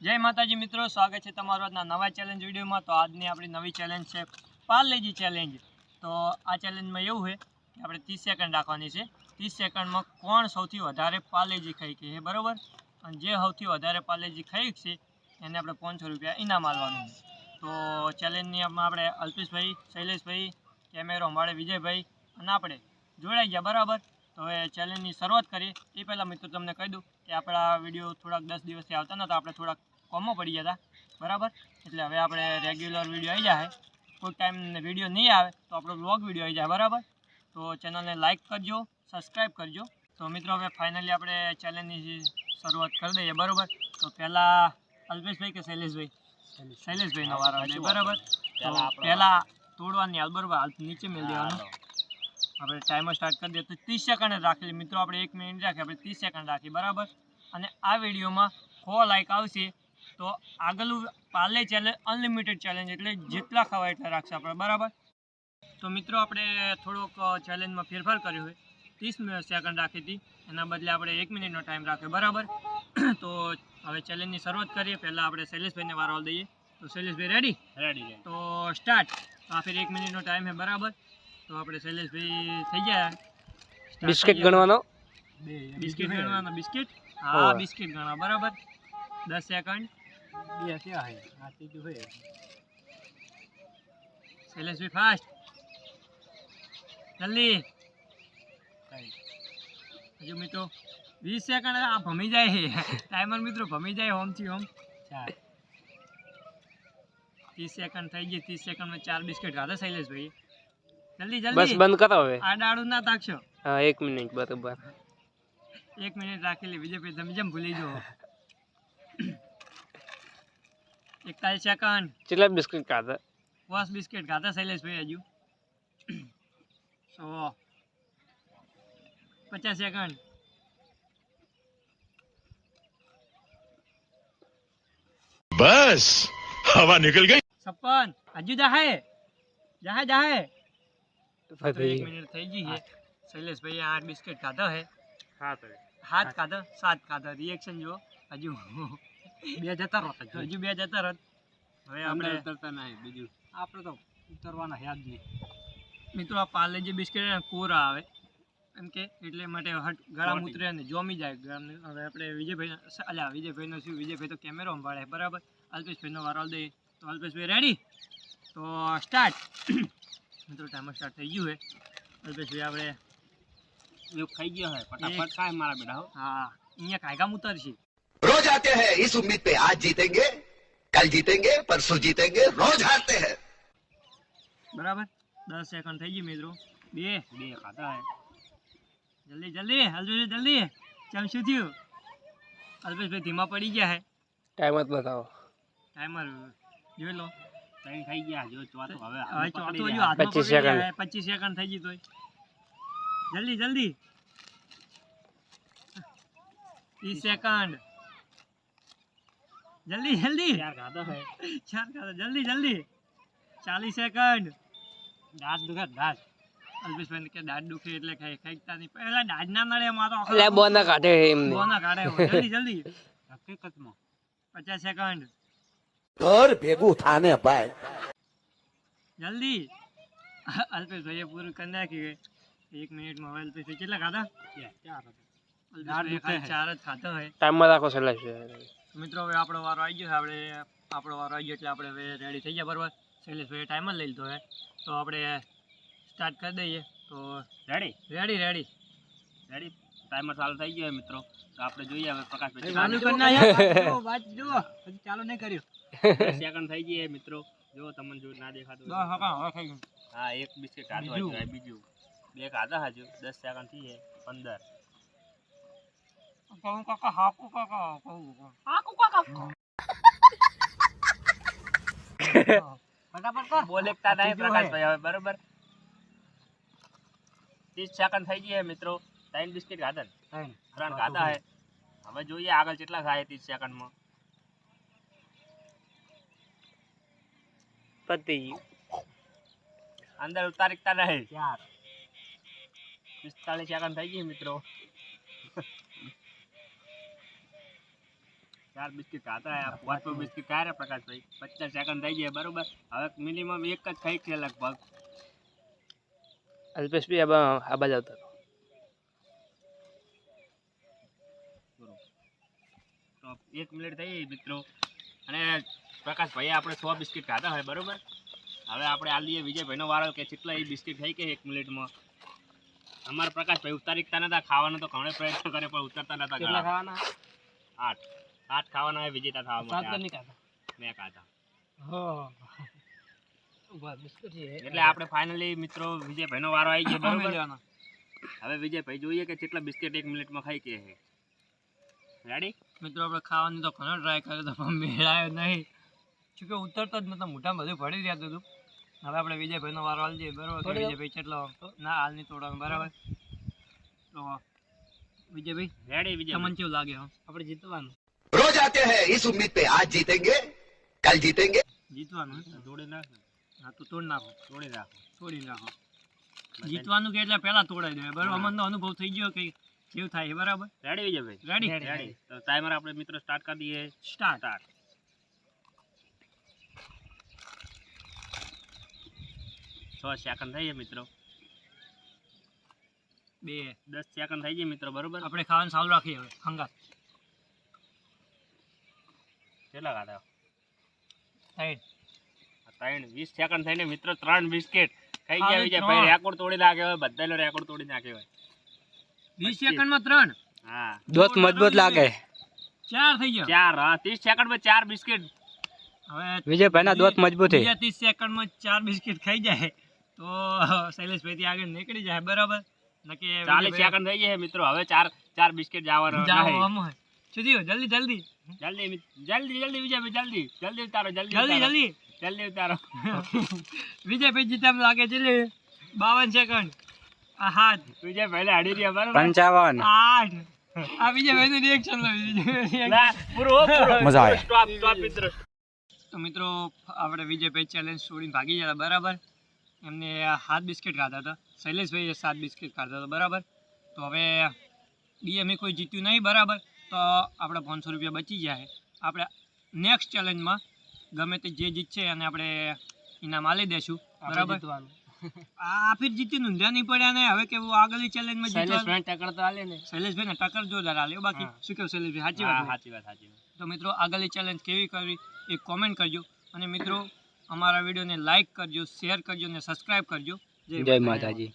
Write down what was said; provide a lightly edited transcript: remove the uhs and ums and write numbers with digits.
जय माताजी मित्रों, स्वागत है तमारो આજના નવા ચેલેન્જ વિડીયોમાં। તો આજની આપણી નવી ચેલેન્જ છે પાર્લેજી ચેલેન્જ। તો આ ચેલેન્જમાં એવું છે કે આપણે 30 સેકન્ડ રાખવાની છે। 30 સેકન્ડમાં કોણ સૌથી વધારે પાર્લેજી ખાઈ કે છે, બરાબર? અને જે સૌથી વધારે પાર્લેજી ખાઈ છે એને આપણે 500 રૂપિયા ઇનામ આપવાનું છે। તો ચેલેન્જની આપણે અલ્પેશભાઈ, શૈલેષભાઈ, કેમેરો અમારે વિજયભાઈ અને આપણે જોડાઈ ગયા, બરાબર? તો હવે ચેલેન્જની શરૂઆત કરીએ એ પહેલાં મિત્રો તમને કહી દઉં કે આપણા વિડીયો થોડાક 10 દિવસથી આવતા નહોતા, આપણે થોડાક કોમો પડી ગયા હતા, બરાબર? એટલે હવે આપણે રેગ્યુલર વિડીયો આવી જાય। કોઈ ટાઈમ વિડીયો નહીં આવે તો આપણો વ્લોગ વિડીયો આવી જાય, બરાબર? તો ચેનલને લાઇક કરજો, સબસ્ક્રાઈબ કરજો। તો મિત્રો હવે ફાઇનલી આપણે ચેલેન્જની શરૂઆત કરી દઈએ, બરાબર? તો પહેલાં અલ્પેશભાઈ કે શૈલેષભાઈ? શૈલેષભાઈનો વારો છે, બરાબર? તો પહેલાં તોડવાની હાલ, બરાબર? હાલ નીચે મેળ દેવાનું। આપણે ટાઈમર સ્ટાર્ટ કરી દઈએ તો 30 સેકન્ડ જ રાખેલી મિત્રો, આપણે 1 મિનિટ રાખી, આપણે 30 સેકન્ડ રાખી, બરાબર? અને આ વિડીયોમાં 100 લાઇક આવશે તો આગળનું પાર્લે ચેલેન્જ અનલિમિટેડ ચેલેન્જ, એટલે જેટલા ખાવા એટલા રાખશે આપણે, બરાબર? તો મિત્રો આપણે થોડોક ચેલેન્જમાં ફેરફાર કર્યો હોય, 30 સેકન્ડ રાખી હતી, એના બદલે આપણે 1 મિનિટનો ટાઈમ રાખ્યો, બરાબર? તો હવે ચેલેન્જની શરૂઆત કરીએ। પહેલાં આપણે શૈલેષભાઈને વારો દઈએ। તો શૈલેષભાઈ રેડી? રેડી। તો સ્ટાર્ટ। તો આ ફેર 1 મિનિટનો ટાઈમ છે, બરાબર? તો આપણે શૈલેષભાઈ થઈ ગયા। બિસ્કિટ ગણવાનો, બિસ્કિટ ગણવાનો, બિસ્કિટ, હા બિસ્કિટ ગણવા, બરાબર? 10 સેકન્ડ। શૈલેષભાઈ ફાસ્ટ, જલ્દી। હજુ મિત્રો 20 સેકન્ડ, આ ભમી જાય છે ટાઈમર મિત્રો, ભમી જાય હોમથી હોમ। 30 સેકન્ડ થઈ ગઈ, 30 સેકન્ડમાં 4 બિસ્કિટ ખાધા શૈલેષભાઈ, જલ્દી જલ્દી, બસ બંધ કરો હવે। આ ડાળું ના તાકશો। હા 1 મિનિટ બરાબર, 1 મિનિટ રાખેલી, વિજયભાઈ તમે જેમ ભૂલી જાઓ। 41 સેકન્ડ। કેટલા બિસ્કિટ ખાધા? 5 બિસ્કિટ ખાધા શૈલેષભાઈ હજુ। 100, 50 સેકન્ડ। बस हवा निकल गई। 56, હજુ જાહે જાહે જાહે। 1 મિનિટ થઈ ગઈ છે। શૈલેષભાઈ 8 બિસ્કિટ ખાધા છે, 7 ખાધા, 7 ખાધા, રિએક્શન જો હજુ 2 જતા રહો, હજુ 2 જતા રહો। હવે આપણે ઉતરતા નહીં, બીજું આપણે તો ઉતરવાના યાદ નહીં મિત્રો। આ પાર્લેજી બિસ્કિટ કોરા આવે એમ કે, એટલે માટે ગળામાં ઉતરે ને જોમી જાય ગળામાં। હવે આપણે વિજયભાઈ, અલ્યા વિજયભાઈનો શું, વિજયભાઈ તો કેમેરો સંભાળે, બરાબર? અલ્પેશભાઈનો વારો દઈએ। તો અલ્પેશભાઈ રેડી? તો સ્ટાર્ટ મિત્રો, ટાઈમર સ્ટાર્ટ થઈ ગયું છે। અલ્પેશભાઈ આપણે એવું ખાઈ ગયો है, फटाफट खाए मारा बेटा हो। हाँ, અહીંયા કાયગા ઉતરશે। रोज आते हैं इस उम्मीद पे आज जीतेंगे, कल जीतेंगे, परसों जीतेंगे, रोज हारते हैं। बराबर 10 सेकंड થઈ ગઈ મિત્રો, બે ખાતા હે, જલ્દી જલ્દી અલ્પેશભાઈ જલ્દી, ચમ શું થયું? અલ્પેશભાઈ ધીમા પડી ગયા હે, ટાઈમર બતાવો, ટાઈમર જોઈ લો। ત્રણ થઈ ગયા, જો ચોથું હવે ચોથું હજુ 25 સેકન્ડ, 25 સેકન્ડ થઈ ગઈ તોય, જલ્દી જલ્દી, 30 સેકન્ડ, જલ્દી જલ્દી, 4 ખાધા હે, 4 ખાધા, જલ્દી જલ્દી, 40 સેકન્ડ। દાંત દુખે, દાંત અલ્પેશભાઈ કે દાંત દુખે એટલે ખાઈતા નહીં, પહેલા દાંત ના નડે મારો, એટલે બોના કાઢે એમને, બોના કાઢે જલ્દી જલ્દી, હકીકતમાં 50 સેકન્ડ, घर भेगू थाने पाए જલ્દી। અલ્પેશભાઈએ પૂરું કરી નાખ્યું 1 મિનિટમાં। હવે અલ્પેશભાઈ કેટલા ખાધા? 4 જ ખાધા હોય। ટાઈમર રાખો શૈલેષ। મિત્રો હવે આપણો વારો આવી ગયો છે, આપણો વારો આવી ગયો એટલે આપણે હવે રેડી થઈ ગયા, બરાબર? શૈલેષભાઈએ ટાઈમર લઈ લીધો છે, તો આપણે સ્ટાર્ટ કરી દઈએ। તો ready ready ready ready, timer ચાલુ થઈ ગયો મિત્રો। તો આપણે જોઈએ હવે પ્રકાશભાઈ ચાલુ કરી નાખ્યો, વાત જો હજી ચાલુ નહીં કર્યું। 10 સેકન્ડ થઈ ગઈ મિત્રો, જો તમને જો ના દેખાતું હોય, હા 1 બિસ્કિટ ખાધું હોય, બીજું 2 ખાધા હજુ, 10 સેકન્ડ થઈ જાય, 15 કાકા હાકુ કાકા હાકુ કાકા ફટાફટ કર, બોલેકતા નહીં પ્રકાશભાઈ હવે, બરાબર? 30 સેકન્ડ થઈ ગઈ મિત્રો, 3 બિસ્કિટ ખાધા, 3 ખાધા હે। હવે જોઈએ આગળ કેટલા ખાય 30 સેકન્ડમાં। પતી અંદર ઉતારીતા નહીં, 45 સેકન્ડ થઈ ગઈ મિત્રો। 4 બિસ્કિટ ખાતા હે, 5 બિસ્કિટ ખાય રે પ્રકાશભાઈ, 50 સેકન્ડ થઈ ગયા બરોબર. હવે મિનિમમ એક જ ખાઈ છે લગભગ. અલ્પેશ બી આ બાજુ આવતા રહો. તો 1 મિનિટ થઈ ગઈ મિત્રો, અને પ્રકાશભાઈ આપણે 100 બિસ્કિટ ખાતા હોય બરોબર. હવે આપણે આ લઈએ વિજયભાઈનો વારો કે કેટલા એ બિસ્કિટ ખાઈ કે 1 મિનિટમાં. અમારા પ્રકાશભાઈ ઉતારીતા નતા, ખાવાનો તો ઘણો પ્રયત્ન કરે પણ ઉતરતા નતા. કેટલા ખાવાના? 8 ખાવાના હોય વિજેતા થવા સાત માટે. નહીં ખાતા. મેં ખાતા. ઉભા બિસ્કિટ છે. એટલે આપણે ફાઇનલી મિત્રો વિજયભાઈનો વારો આવી ગયો અમે બરોબર. લેવાના. હવે વિજયભાઈ જોઈએ કે કેટલા બિસ્કિટ 1 મિનિટમાં ખાઈ કે છે. રેડી? મિત્રો આપણે ખાવાની તો ઘણો ટ્રાય કર્યો તો પણ મેળાયો નહીં, çünકે ઉતરતો જ નતો, મોઢામાં બધું પડી રહેતું હતું. હવે આપણે વિજયભાઈનો વારો હાલ જઈએ બરાબર. કે વિજયભાઈ કેટલો ના હાલ નહીં તોડવાનું બરાબર. તો વિજયભાઈ રેડી તમને વિજયભાઈ? કેવું લાગે? આપણે જીતવાનું? रोज आते हैं इस उम्मीद पे आज जीतेंगे कल जीतेंगे જીતવાનું હે? તોડી નાખ, હા તો તોડ નાખો, તોડી નાખો. તોડી નાખો. જીતવાનું કે એટલે પહેલા તોડાઈ દે બરાબર. હા. અમને તો અનુભવ થઈ ગયો કે કેવું થાય છે બરાબર. રેડી વિજયભાઈ? રેડી? રેડી. તો ટાઈમર આપણે મિત્રો સ્ટાર્ટ કરી દઈએ. સ્ટાર્ટ. સ્ટાર્ટ. 6 સેકન્ડ થઈ ગયા મિત્રો, 2 10 સેકન્ડ થઈ ગયા મિત્રો બરોબર. આપણે ખાવાનું ચાલુ રાખીએ હવે હંગાત. કેટલા ખાધા? 3 20 સેકન્ડ થઈને મિત્રો 3 બિસ્કિટ ખાઈ ગયા અરે વિજયભાઈ. 3. રેકોર્ડ તોડી નાખ્યો હોય, બધાનો રેકોર્ડ તોડી નાખ્યો હોય. 20 સેકન્ડમાં 3. હા, દોસ્ત મજબૂત લાગે. 4 થઈ ગયા. 4. હા, 30 સેકન્ડમાં 4 બિસ્કિટ. હવે વિજયભાઈના દોસ્ત મજબૂત છે. બીજા 30 સેકન્ડમાં 4 બિસ્કિટ ખાઈ જાય તો શૈલેષભાઈ થી આગળ નીકળી જાય બરાબર. નક્કી 40 સેકન્ડ થઈ ગયા મિત્રો. હવે 4 બિસ્કિટ જવાનો નહીં. સુધી જલ્દી જલ્દી જલ્દી જલ્દી વિજયભાઈ, જલ્દી જલ્દી ઉતારો, જલ્દી જલ્દી ઉતારો. જલ્દી જલ્દી ઉતારો. વિજયભાઈ જીતા એમ લાગે છે. 52 સેકન્ડ. આ 7 વિજયભાઈ ને અડી રહ્યા બરોબર. 55. 8 આ વિજયભાઈ નું રિએક્શન ના, પૂરો મજા આવે. સ્ટોપ સ્ટોપ મિત્રો. તો મિત્રો આપણે વિજયભાઈ ચેલેન્જ છોડીને ભાગી ગયા બરાબર. એમને 7 બિસ્કિટ ખાધા હતા, શૈલેષભાઈએ 7 બિસ્કિટ ખાધા હતા બરાબર. તો હવે ડીએમએ કોઈ જીત્યું નહીં બરાબર. તો આપણે 500 રૂપિયા બચી જાય. આપણે નેક્સ્ટ ચેલેન્જમાં ગમે તે જે જીતશે અને આપણે ઇનામ આલી દેશું બરાબર. આ ફિર જીતી નોંધ્યા નહીં પડ્યા ને. હવે કેવું આગળની ચેલેન્જમાં જીતવાનું. ટક્કર તો આલે ને. શૈલેષભાઈ ને ટક્કર જોરદાર આલ્યો. બાકી હા. શું કેવું શૈલેષભાઈ? સાચી હા, વાત ને? સાચી વાત, સાચી વાત. તો મિત્રો આગળની ચેલેન્જ કેવી કરવી એ કોમેન્ટ કરજો. અને મિત્રો અમારા વિડીયોને લાઈક કરજો, શેર કરજો અને સબસ્ક્રાઈબ કરજો. જય માતાજી.